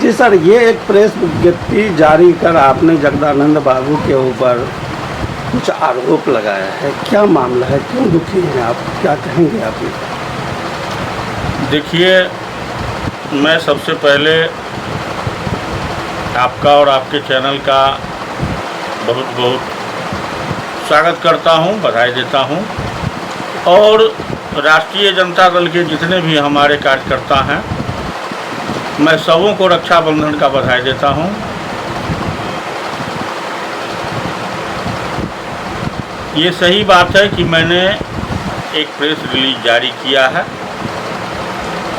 जी sir, ये एक press विज्ञप्ति जारी कर आपने जगदानंद बाबू के ऊपर कुछ आरोप लगाया है। क्या मामला है, क्यों दुखी हैं आप, क्या कहेंगे आप? देखिए, मैं सबसे पहले आपका और आपके चैनल का बहुत बहुत स्वागत करता हूं, बधाई देता हूं और राष्ट्रीय जनता दल के जितने भी हमारे कार्यकर्ता हैं, मैं सबों को रक्षाबंधन का बधाई देता हूं। ये सही बात है कि मैंने एक प्रेस रिलीज जारी किया है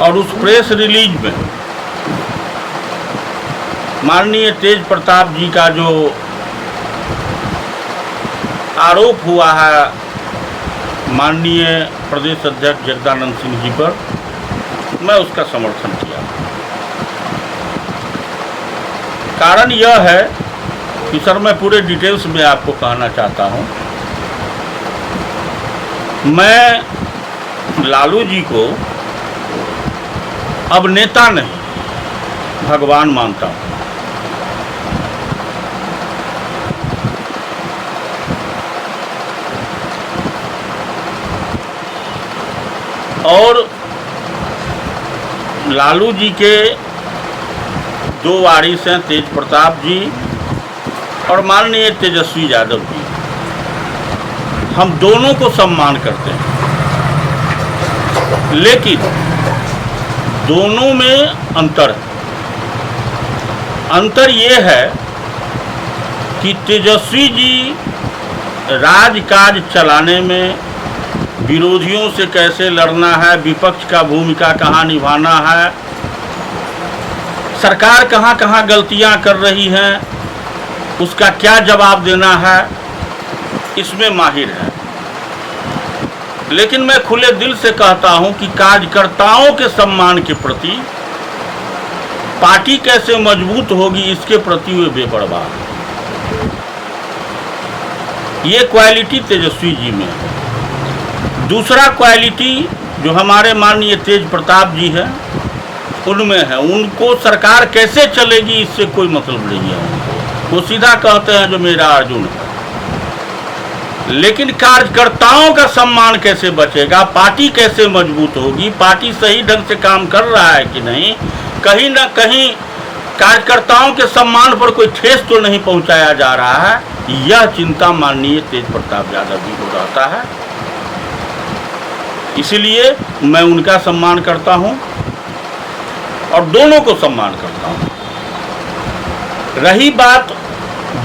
और उस प्रेस रिलीज में माननीय तेज प्रताप जी का जो आरोप हुआ है माननीय प्रदेश अध्यक्ष जगदानंद सिंह जी पर, मैं उसका समर्थन किया। कारण यह है कि सर, मैं पूरे डिटेल्स में आपको कहना चाहता हूं। मैं लालू जी को अब नेता नहीं, भगवान मानता हूं। और लालू जी के दो वारिस हैं, तेज प्रताप जी और माननीय तेजस्वी यादव जी। हम दोनों को सम्मान करते हैं, लेकिन दोनों में अंतर है। अंतर ये है कि तेजस्वी जी राजकाज चलाने में विरोधियों से कैसे लड़ना है, विपक्ष का भूमिका कहाँ निभाना है, सरकार कहाँ कहाँ गलतियाँ कर रही हैं, उसका क्या जवाब देना है, इसमें माहिर है। लेकिन मैं खुले दिल से कहता हूं कि कार्यकर्ताओं के सम्मान के प्रति, पार्टी कैसे मजबूत होगी इसके प्रति वे बेपरवाह हैं। ये क्वालिटी तेजस्वी जी में है। दूसरा क्वालिटी जो हमारे माननीय तेज प्रताप जी हैं उनमें है। उनको सरकार कैसे चलेगी इससे कोई मतलब नहीं है उनको। वो सीधा कहते हैं जो मेरा अर्जुन है। लेकिन कार्यकर्ताओं का सम्मान कैसे बचेगा, पार्टी कैसे मजबूत होगी, पार्टी सही ढंग से काम कर रहा है कि नहीं, कहीं ना कहीं कार्यकर्ताओं के सम्मान पर कोई ठेस तो नहीं पहुंचाया जा रहा है, यह चिंता माननीय तेज प्रताप यादव जी को रहता है। इसलिए मैं उनका सम्मान करता हूं और दोनों को सम्मान करता हूं। रही बात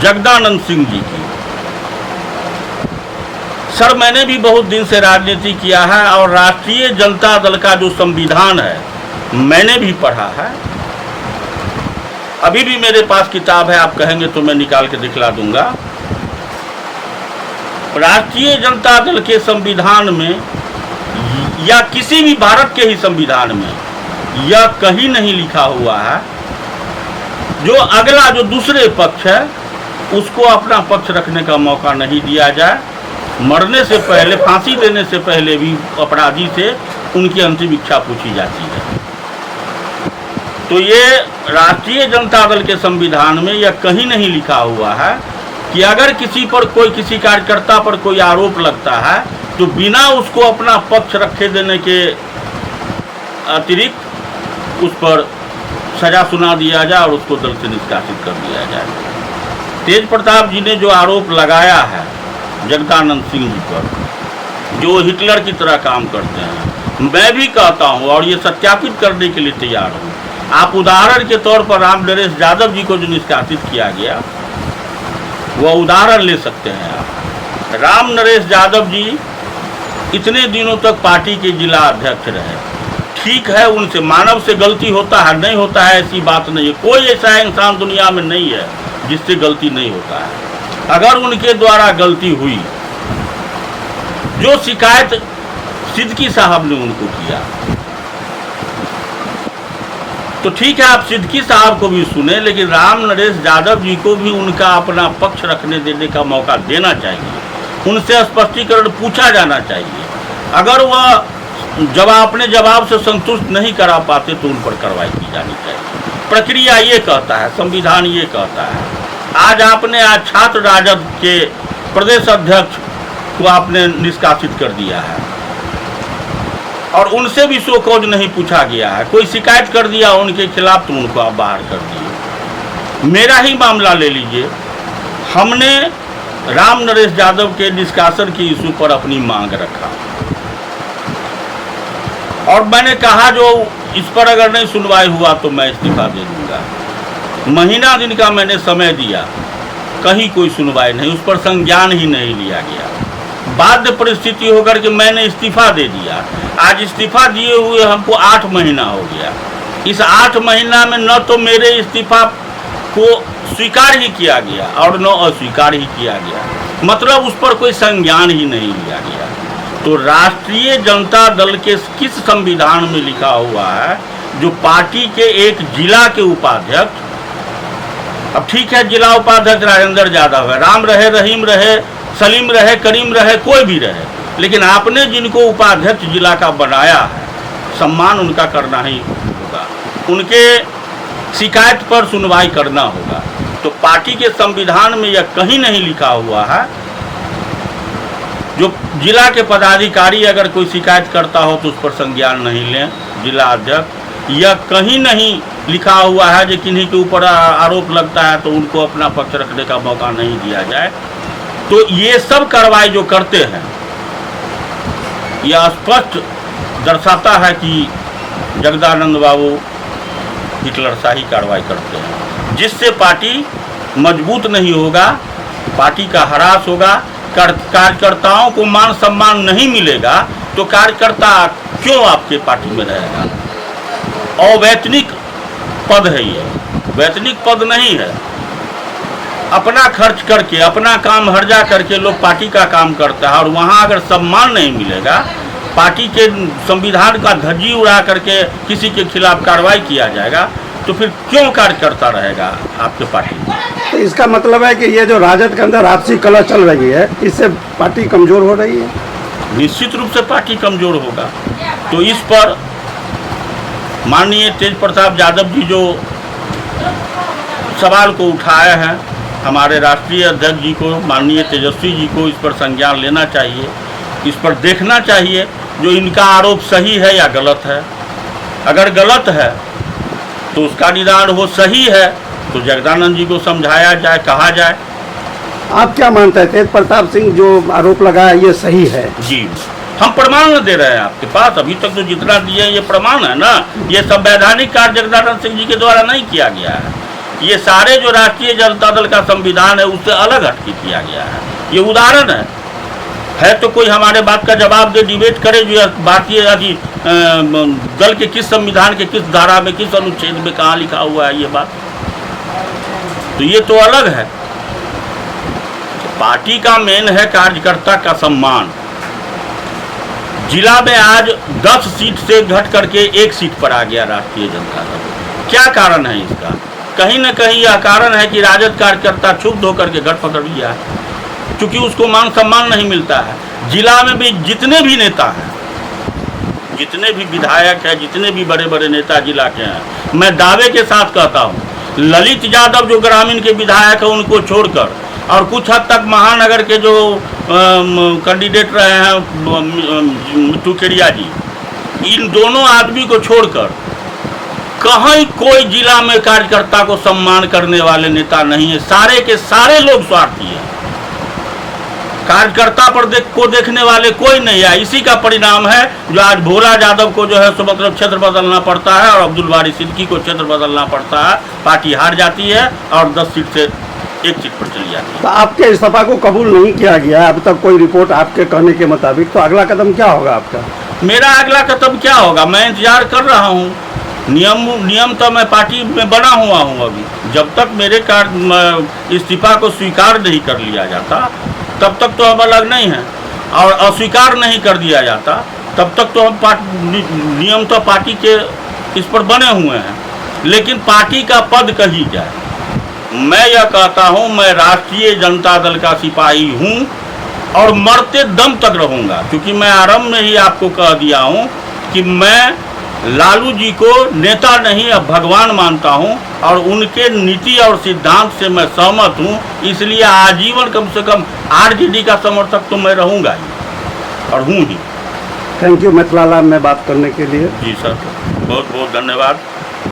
जगदानंद सिंह जी की, सर, मैंने भी बहुत दिन से राजनीति किया है और राष्ट्रीय जनता दल का जो संविधान है मैंने भी पढ़ा है। अभी भी मेरे पास किताब है, आप कहेंगे तो मैं निकाल के दिखला दूंगा। राष्ट्रीय जनता दल के संविधान में या किसी भी भारत के ही संविधान में यह कहीं नहीं लिखा हुआ है जो अगला जो दूसरे पक्ष है उसको अपना पक्ष रखने का मौका नहीं दिया जाए। मरने से पहले, फांसी देने से पहले भी अपराधी से उनकी अंतिम इच्छा पूछी जाती है। तो ये राष्ट्रीय जनता दल के संविधान में यह कहीं नहीं लिखा हुआ है कि अगर किसी पर कोई, किसी कार्यकर्ता पर कोई आरोप लगता है तो बिना उसको अपना पक्ष रखे देने के अतिरिक्त उस पर सजा सुना दिया जाए और उसको दल से निष्कासित कर दिया जाए। तेज प्रताप जी ने जो आरोप लगाया है जगदानंद सिंह जी पर, जो हिटलर की तरह काम करते हैं, मैं भी कहता हूं और ये सत्यापित करने के लिए तैयार हूं। आप उदाहरण के तौर पर राम नरेश यादव जी को जो निष्कासित किया गया वह उदाहरण ले सकते हैं आप। राम नरेश यादव जी इतने दिनों तक पार्टी के जिला अध्यक्ष रहे। ठीक है, उनसे मानव से गलती होता है, नहीं होता है ऐसी बात नहीं है। कोई ऐसा इंसान दुनिया में नहीं है जिससे गलती नहीं होता है। अगर उनके द्वारा गलती हुई, जो शिकायत सिद्दीकी साहब ने उनको किया, तो ठीक है, आप सिद्दीकी साहब को भी सुने, लेकिन राम नरेश यादव जी को भी उनका अपना पक्ष रखने देने का मौका देना चाहिए। उनसे स्पष्टीकरण पूछा जाना चाहिए। अगर वह जब अपने जवाब से संतुष्ट नहीं करा पाते तो उन पर कार्रवाई की जानी चाहिए। प्रक्रिया ये कहता है, संविधान ये कहता है। आज आपने छात्र राजद के प्रदेश अध्यक्ष को आपने निष्कासित कर दिया है और उनसे भी शो कॉज नहीं पूछा गया है। कोई शिकायत कर दिया उनके खिलाफ तो उनको आप बाहर कर दिए। मेरा ही मामला ले लीजिए, हमने राम नरेश यादव के निष्कासन के इशू पर अपनी मांग रखा और मैंने कहा जो इस पर अगर नहीं सुनवाई हुआ तो मैं इस्तीफा दे दूंगा। महीना दिन का मैंने समय दिया, कहीं कोई सुनवाई नहीं, उस पर संज्ञान ही नहीं लिया गया। बाध्य परिस्थिति होकर के मैंने इस्तीफा दे दिया। आज इस्तीफा दिए हुए हमको 8 महीना हो गया। इस 8 महीना में न तो मेरे इस्तीफा को स्वीकार ही किया गया और न अस्वीकार ही किया गया, मतलब उस पर कोई संज्ञान ही नहीं लिया गया। तो राष्ट्रीय जनता दल के किस संविधान में लिखा हुआ है जो पार्टी के एक जिला के उपाध्यक्ष, अब ठीक है जिला उपाध्यक्ष राजेंद्र यादव है, राम रहे, रहीम रहे, सलीम रहे, करीम रहे, कोई भी रहे, लेकिन आपने जिनको उपाध्यक्ष जिला का बनाया है सम्मान उनका करना ही होगा, उनके शिकायत पर सुनवाई करना होगा। तो पार्टी के संविधान में यह कहीं नहीं लिखा हुआ है जो जिला के पदाधिकारी अगर कोई शिकायत करता हो तो उस पर संज्ञान नहीं लें जिला अध्यक्ष। यह कहीं नहीं लिखा हुआ है जो किन्हीं के ऊपर आरोप लगता है तो उनको अपना पक्ष रखने का मौका नहीं दिया जाए। तो ये सब कार्रवाई जो करते हैं यह स्पष्ट दर्शाता है कि जगदानंद बाबू हिटलरशाही कार्रवाई करते हैं, जिससे पार्टी मजबूत नहीं होगा, पार्टी का ह्रास होगा, कार्यकर्ताओं को मान सम्मान नहीं मिलेगा तो कार्यकर्ता क्यों आपके पार्टी में रहेगा। अवैतनिक पद है ये, वैतनिक पद नहीं है। अपना खर्च करके अपना काम हर्जा करके लोग पार्टी का काम करता है और वहाँ अगर सम्मान नहीं मिलेगा, पार्टी के संविधान का धज्जी उड़ा करके किसी के खिलाफ कार्रवाई किया जाएगा तो फिर क्यों कार्यकर्ता रहेगा आपके पार्टी में। तो इसका मतलब है कि ये जो राजद के अंदर आपसी कलह चल रही है इससे पार्टी कमजोर हो रही है। निश्चित रूप से पार्टी कमजोर होगा। तो इस पर माननीय तेज प्रताप यादव जी जो सवाल को उठाए हैं, हमारे राष्ट्रीय अध्यक्ष जी को, माननीय तेजस्वी जी को इस पर संज्ञान लेना चाहिए, इस पर देखना चाहिए जो इनका आरोप सही है या गलत है। अगर गलत है तो उसका निदान हो, सही है तो जगदानंद जी को समझाया जाए, कहा जाए। आप क्या मानते हैं तेज प्रताप सिंह जो आरोप लगाया ये सही है? जी, हम प्रमाण दे रहे हैं आपके पास, अभी तक तो जितना दिए ये प्रमाण है ना। ये संवैधानिक कार्य जगदानंद सिंह जी के द्वारा नहीं किया गया है, ये सारे जो राष्ट्रीय जनता दल का संविधान है उससे अलग हटके किया गया है। ये उदाहरण है तो कोई हमारे बात का जवाब दे, डिबेट करे जो भारतीय दल के किस संविधान के किस धारा में किस अनुच्छेद में कहाँ लिखा हुआ है ये बात, तो ये तो अलग है। पार्टी का मेन है कार्यकर्ता का सम्मान। जिला में आज 10 सीट से घट करके 1 सीट पर आ गया राष्ट्रीय जनता दल। क्या कारण है इसका? कहीं न कहीं यह कारण है कि राजद कार्यकर्ता क्षुब्ध होकर के घर पकड़ लिया है, क्योंकि उसको मान सम्मान नहीं मिलता है। जिला में भी जितने भी नेता हैं, जितने भी विधायक हैं, जितने भी बड़े बड़े नेता जिला के हैं, मैं दावे के साथ कहता हूँ ललित यादव जो ग्रामीण के विधायक हैं उनको छोड़कर और कुछ हद तक महानगर के जो कैंडिडेट रहे हैं मिट्टू केड़िया जी, इन दोनों आदमी को छोड़कर कहीं कोई जिला में कार्यकर्ता को सम्मान करने वाले नेता नहीं है। सारे के सारे लोग स्वार्थी हैं, कार्यकर्ता पर देखने वाले कोई नहीं है। इसी का परिणाम है जो आज भोला यादव को जो है सो मतलब क्षेत्र बदलना पड़ता है और अब्दुल बारी सिद्दीकी को क्षेत्र बदलना पड़ता है। पार्टी हार जाती है और 10 सीट से 1 सीट पर चली जाती है। तो आपके इस्तीफा को कबूल नहीं किया गया अब तक कोई रिपोर्ट आपके कहने के मुताबिक, तो अगला कदम क्या होगा आपका? मेरा अगला कदम क्या होगा, मैं इंतजार कर रहा हूँ। नियम तो मैं पार्टी में बना हुआ हूँ। अभी जब तक मेरे इस्तीफा को स्वीकार नहीं कर लिया जाता तब तक तो हम अलग नहीं हैं, और अस्वीकार नहीं कर दिया जाता तब तक तो हम नियम तो पार्टी के इस पर बने हुए हैं। लेकिन पार्टी का पद कही जाए, मैं यह कहता हूँ मैं राष्ट्रीय जनता दल का सिपाही हूँ और मरते दम तक रहूँगा, क्योंकि मैं आरंभ में ही आपको कह दिया हूँ कि मैं लालू जी को नेता नहीं अब भगवान मानता हूं और उनके नीति और सिद्धांत से मैं सहमत हूं, इसलिए आजीवन कम से कम आरजेडी का समर्थक तो मैं रहूंगा ही और हूं ही। थैंक यू मिथिला लैब में बात करने के लिए। जी सर, बहुत बहुत धन्यवाद।